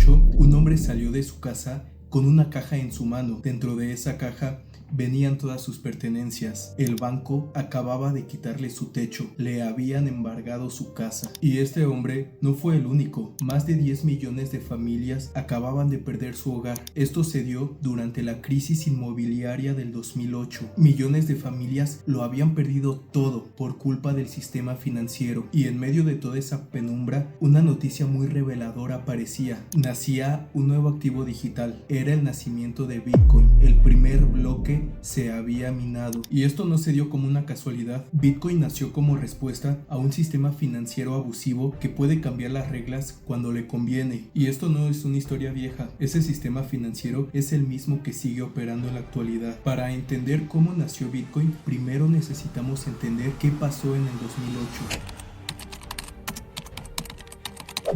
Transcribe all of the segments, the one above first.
2008, un hombre salió de su casa con una caja en su mano. Dentro de esa caja venían todas sus pertenencias. El banco acababa de quitarle su techo, le habían embargado su casa. Y este hombre no fue el único. Más de 10 millones de familias acababan de perder su hogar. Esto se dio durante la crisis inmobiliaria del 2008. Millones de familias lo habían perdido todo por culpa del sistema financiero. Y en medio de toda esa penumbra, una noticia muy reveladora aparecía. Nacía un nuevo activo digital. Era el nacimiento de Bitcoin. El primer bloque se había minado. Y esto no se dio como una casualidad. Bitcoin nació como respuesta a un sistema financiero abusivo que puede cambiar las reglas cuando le conviene. Y esto no es una historia vieja. Ese sistema financiero es el mismo que sigue operando en la actualidad. Para entender cómo nació Bitcoin, primero necesitamos entender qué pasó en el 2008.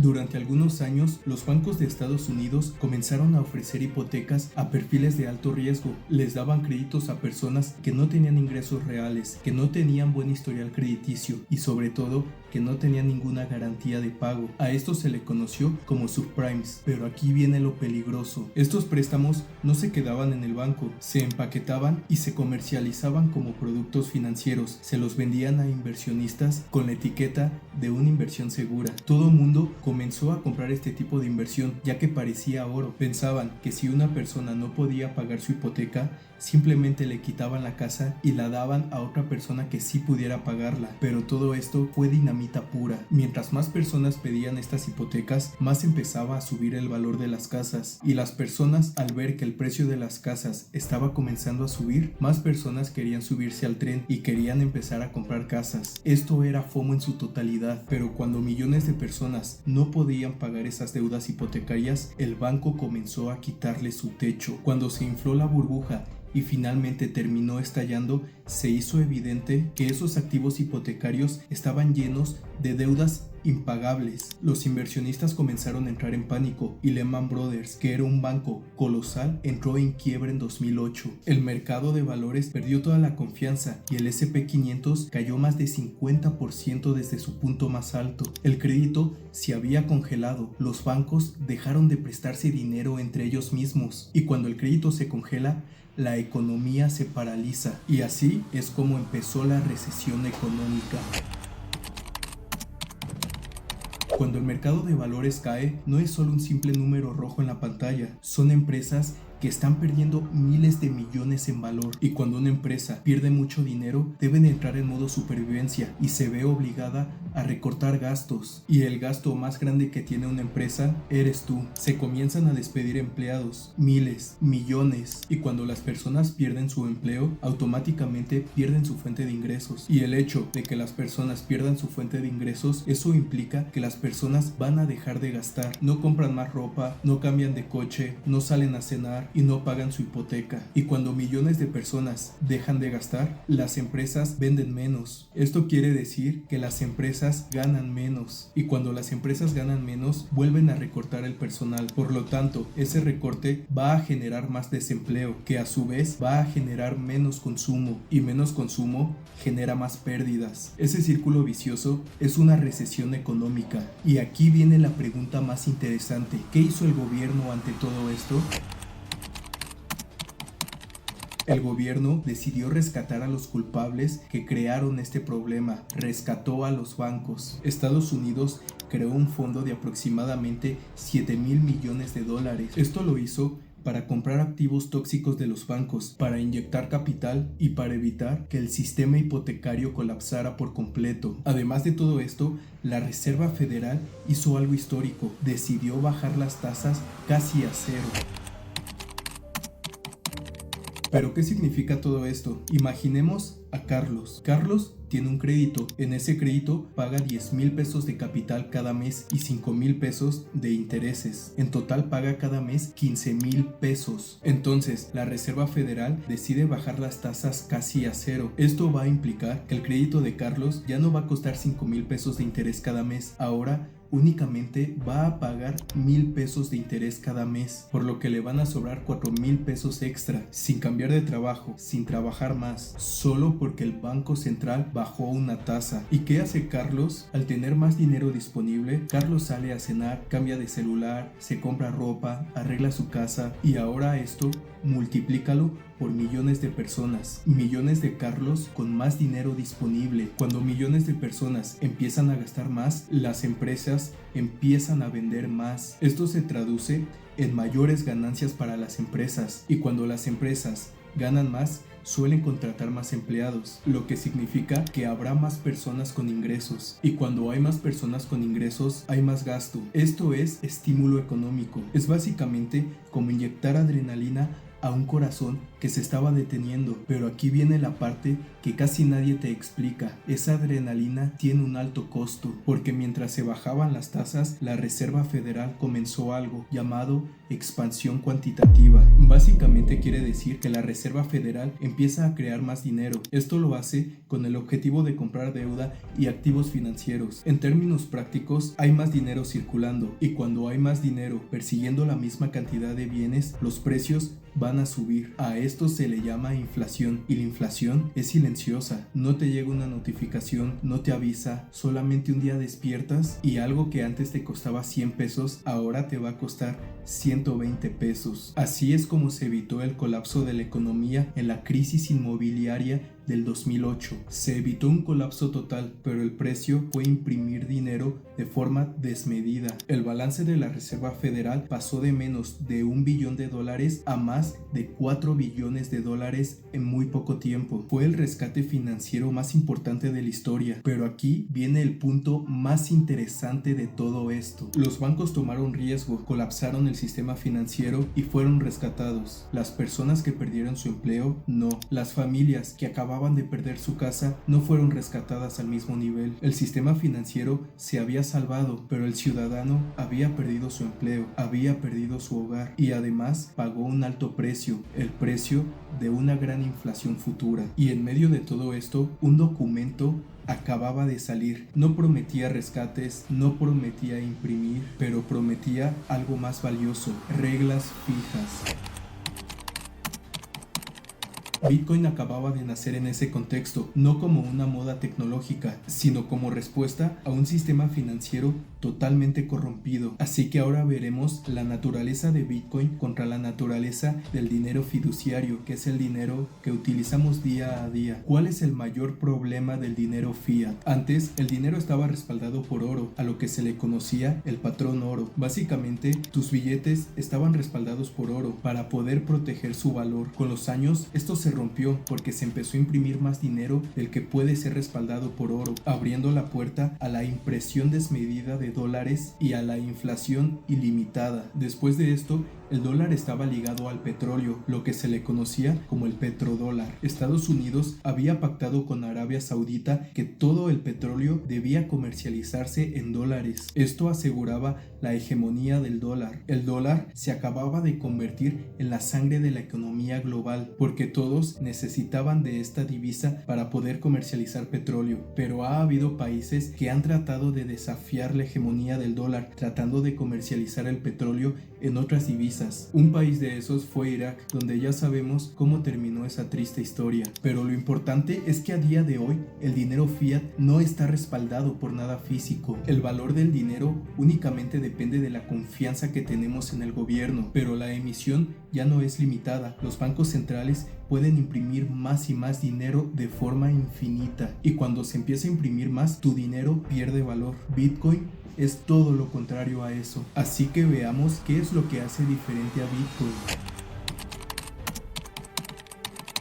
Durante algunos años, los bancos de Estados Unidos comenzaron a ofrecer hipotecas a perfiles de alto riesgo. Les daban créditos a personas que no tenían ingresos reales, que no tenían buen historial crediticio y sobre todo que no tenían ninguna garantía de pago. A esto se le conoció como subprimes. Pero aquí viene lo peligroso. Estos préstamos no se quedaban en el banco, se empaquetaban y se comercializaban como productos financieros. Se los vendían a inversionistas con la etiqueta de una inversión segura. Todo mundo comenzó a comprar este tipo de inversión ya que parecía oro. Pensaban que si una persona no podía pagar su hipoteca, simplemente le quitaban la casa y la daban a otra persona que sí pudiera pagarla. Pero todo esto fue dinamita pura. Mientras más personas pedían estas hipotecas, más empezaba a subir el valor de las casas. Y las personas, al ver que el precio de las casas estaba comenzando a subir, más personas querían subirse al tren y querían empezar a comprar casas. Esto era FOMO en su totalidad. Pero cuando millones de personas no podían pagar esas deudas hipotecarias, el banco comenzó a quitarle su techo. Cuando se infló la burbuja y finalmente terminó estallando, se hizo evidente que esos activos hipotecarios estaban llenos de deudas impagables. Los inversionistas comenzaron a entrar en pánico y Lehman Brothers, que era un banco colosal, entró en quiebra en 2008. El mercado de valores perdió toda la confianza y el S&P 500 cayó más de 50% desde su punto más alto. El crédito se había congelado. Los bancos dejaron de prestarse dinero entre ellos mismos y cuando el crédito se congela, la economía se paraliza. Y así es como empezó la recesión económica. Cuando el mercado de valores cae, no es solo un simple número rojo en la pantalla, son empresas que están perdiendo miles de millones en valor. Y cuando una empresa pierde mucho dinero, deben entrar en modo supervivencia y se ve obligada a recortar gastos. Y el gasto más grande que tiene una empresa eres tú. Se comienzan a despedir empleados, miles, millones. Y cuando las personas pierden su empleo, automáticamente pierden su fuente de ingresos. Y el hecho de que las personas pierdan su fuente de ingresos, eso implica que las personas van a dejar de gastar. No compran más ropa, no cambian de coche, no salen a cenar y no pagan su hipoteca. Y cuando millones de personas dejan de gastar, las empresas venden menos. Esto quiere decir que las empresas ganan menos. Y cuando las empresas ganan menos, vuelven a recortar el personal. Por lo tanto, ese recorte va a generar más desempleo, que a su vez va a generar menos consumo. Y menos consumo genera más pérdidas. Ese círculo vicioso es una recesión económica. Y aquí viene la pregunta más interesante. ¿Qué hizo el gobierno ante todo esto? El gobierno decidió rescatar a los culpables que crearon este problema, rescató a los bancos. Estados Unidos creó un fondo de aproximadamente $7,000 millones. Esto lo hizo para comprar activos tóxicos de los bancos, para inyectar capital y para evitar que el sistema hipotecario colapsara por completo. Además de todo esto, la Reserva Federal hizo algo histórico, decidió bajar las tasas casi a cero. ¿Pero qué significa todo esto? Imaginemos a Carlos. Carlos tiene un crédito. En ese crédito paga 10,000 pesos de capital cada mes y 5,000 pesos de intereses. En total paga cada mes 15,000 pesos. Entonces, la Reserva Federal decide bajar las tasas casi a cero. Esto va a implicar que el crédito de Carlos ya no va a costar 5,000 pesos de interés cada mes. Ahora únicamente va a pagar 1,000 pesos de interés cada mes, por lo que le van a sobrar 4,000 pesos extra, sin cambiar de trabajo, sin trabajar más, solo porque el Banco Central bajó una tasa. ¿Y qué hace Carlos? Al tener más dinero disponible, Carlos sale a cenar, cambia de celular, se compra ropa, arregla su casa, y ahora esto multiplícalo por millones de personas, millones de Carlos con más dinero disponible. Cuando millones de personas empiezan a gastar más, las empresas empiezan a vender más. Esto se traduce en mayores ganancias para las empresas, y cuando las empresas ganan más, suelen contratar más empleados, lo que significa que habrá más personas con ingresos, y cuando hay más personas con ingresos hay más gasto. Esto es estímulo económico. Es básicamente como inyectar adrenalina a un corazón que se estaba deteniendo. Pero aquí viene la parte que casi nadie te explica. Esa adrenalina tiene un alto costo, porque mientras se bajaban las tasas, la Reserva Federal comenzó algo llamado expansión cuantitativa. Básicamente quiere decir que la Reserva Federal empieza a crear más dinero. Esto lo hace con el objetivo de comprar deuda y activos financieros. En términos prácticos, hay más dinero circulando, y cuando hay más dinero persiguiendo la misma cantidad de bienes, los precios van a subir. A esto se le llama inflación, y la inflación es silenciosa. No te llega una notificación, no te avisa, solamente un día despiertas y algo que antes te costaba 100 pesos ahora te va a costar 120 pesos. Así es como se evitó el colapso de la economía en la crisis inmobiliaria del 2008. Se evitó un colapso total, pero el precio fue imprimir dinero de forma desmedida. El balance de la Reserva Federal pasó de menos de $1 billón a más de $4 billones en muy poco tiempo. Fue el rescate financiero más importante de la historia. Pero aquí viene el punto más interesante de todo esto. Los bancos tomaron riesgo, colapsaron el sistema financiero y fueron rescatados. Las personas que perdieron su empleo, no. Las familias que acababan de perder su casa no fueron rescatadas al mismo nivel. El sistema financiero se había salvado, pero el ciudadano había perdido su empleo, había perdido su hogar, y además pagó un alto precio, el precio de una gran inflación futura. Y en medio de todo esto, un documento acababa de salir. No prometía rescates, no prometía imprimir, pero prometía algo más valioso: reglas fijas. Bitcoin acababa de nacer en ese contexto, no como una moda tecnológica, sino como respuesta a un sistema financiero totalmente corrompido. Así que ahora veremos la naturaleza de Bitcoin contra la naturaleza del dinero fiduciario, que es el dinero que utilizamos día a día. ¿Cuál es el mayor problema del dinero fiat? Antes, el dinero estaba respaldado por oro, a lo que se le conocía el patrón oro. Básicamente, tus billetes estaban respaldados por oro para poder proteger su valor. Con los años, esto se rompió porque se empezó a imprimir más dinero del que puede ser respaldado por oro, abriendo la puerta a la impresión desmedida de dólares y a la inflación ilimitada. Después de esto, el dólar estaba ligado al petróleo, lo que se le conocía como el petrodólar. Estados Unidos había pactado con Arabia Saudita que todo el petróleo debía comercializarse en dólares. Esto aseguraba la hegemonía del dólar. El dólar se acababa de convertir en la sangre de la economía global, porque todos necesitaban de esta divisa para poder comercializar petróleo. Pero ha habido países que han tratado de desafiar la hegemonía del dólar, tratando de comercializar el petróleo en otras divisas. Un país de esos fue Irak, donde ya sabemos cómo terminó esa triste historia. Pero lo importante es que a día de hoy el dinero fiat no está respaldado por nada físico. El valor del dinero únicamente depende de la confianza que tenemos en el gobierno, pero la emisión ya no es limitada. Los bancos centrales pueden imprimir más y más dinero de forma infinita, y cuando se empieza a imprimir más, tu dinero pierde valor. Bitcoin es todo lo contrario a eso. Así que veamos qué es lo que hace diferente a Bitcoin.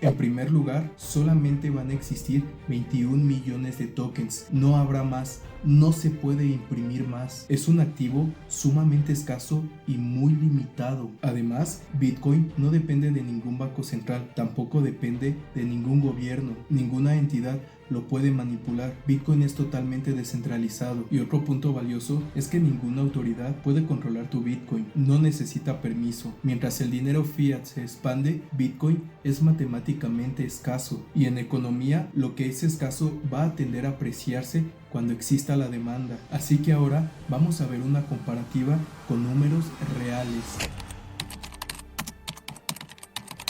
En primer lugar, solamente van a existir 21 millones de tokens, no habrá más, no se puede imprimir más. Es un activo sumamente escaso y muy limitado. Además, Bitcoin no depende de ningún banco central, tampoco depende de ningún gobierno, ninguna entidad lo puede manipular. Bitcoin es totalmente descentralizado. Y otro punto valioso es que ninguna autoridad puede controlar tu Bitcoin. No necesita permiso. Mientras el dinero fiat se expande, Bitcoin es matemáticamente escaso. Y en economía, lo que es escaso va a tender a apreciarse cuando exista la demanda. Así que ahora vamos a ver una comparativa con números reales.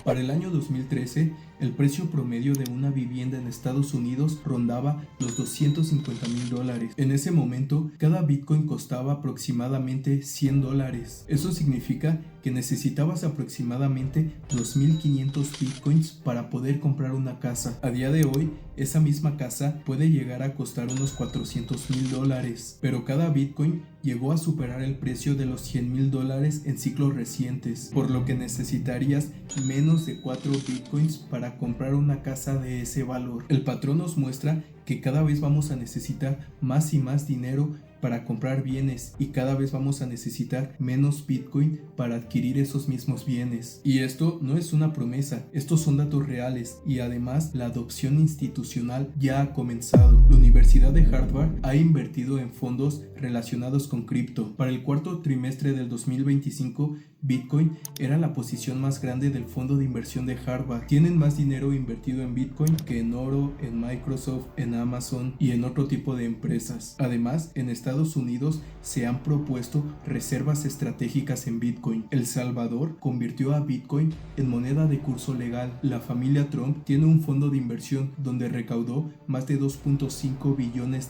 Para el año 2013, el precio promedio de una vivienda en Estados Unidos rondaba los $250,000. En ese momento, cada Bitcoin costaba aproximadamente $100. Eso significa que necesitabas aproximadamente 2.500 Bitcoins para poder comprar una casa. A día de hoy, esa misma casa puede llegar a costar unos $400,000, pero cada Bitcoin llegó a superar el precio de los $100,000 en ciclos recientes, por lo que necesitarías menos de 4 Bitcoins para comprar una casa de ese valor. El patrón nos muestra que cada vez vamos a necesitar más y más dinero para comprar bienes y cada vez vamos a necesitar menos Bitcoin para adquirir esos mismos bienes. Y esto no es una promesa, estos son datos reales y además la adopción institucional ya ha comenzado. La Universidad de Harvard ha invertido en fondos relacionados con cripto. Para el cuarto trimestre del 2025, Bitcoin era la posición más grande del fondo de inversión de Harvard. Tienen más dinero invertido en Bitcoin que en oro, en Microsoft, en Amazon y en otro tipo de empresas. Además, en Estados Unidos se han propuesto reservas estratégicas en Bitcoin. El Salvador convirtió a Bitcoin en moneda de curso legal. La familia Trump tiene un fondo de inversión donde recaudó más de $2.5 billones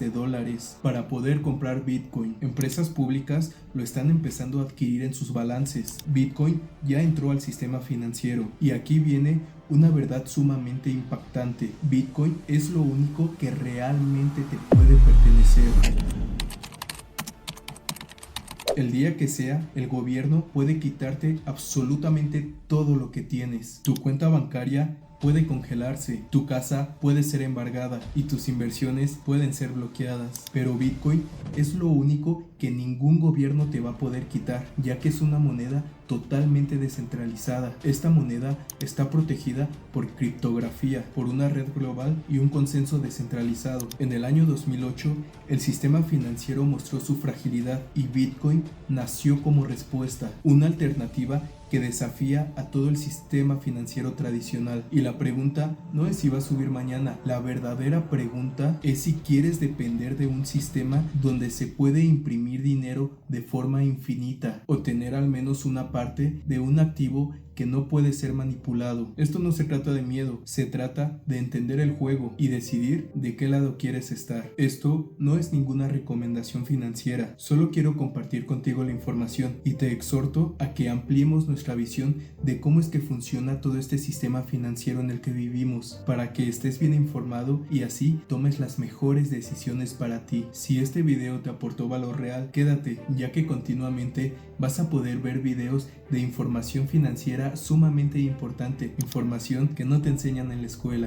para poder comprar Bitcoin. Empresas públicas lo están empezando a adquirir en sus balances. Bitcoin ya entró al sistema financiero y aquí viene una verdad sumamente impactante. Bitcoin es lo único que realmente te puede pertenecer. El día que sea, el gobierno puede quitarte absolutamente todo lo que tienes. Tu cuenta bancaria puede congelarse, tu casa puede ser embargada y tus inversiones pueden ser bloqueadas. Pero Bitcoin es lo único que ningún gobierno te va a poder quitar, ya que es una moneda totalmente descentralizada. Esta moneda está protegida por criptografía, por una red global y un consenso descentralizado. En el año 2008, el sistema financiero mostró su fragilidad y Bitcoin nació como respuesta, una alternativa que desafía a todo el sistema financiero tradicional. Y la pregunta no es si va a subir mañana, la verdadera pregunta es si quieres depender de un sistema donde se puede imprimir dinero de forma infinita o tener al menos una parte de un activo que no puede ser manipulado. Esto no se trata de miedo, se trata de entender el juego y decidir de qué lado quieres estar. Esto no es ninguna recomendación financiera, solo quiero compartir contigo la información y te exhorto a que ampliemos nuestra visión de cómo es que funciona todo este sistema financiero en el que vivimos, para que estés bien informado y así tomes las mejores decisiones para ti. Si este video te aportó valor real, quédate, ya que continuamente vas a poder ver videos de información financiera sumamente importante, información que no te enseñan en la escuela.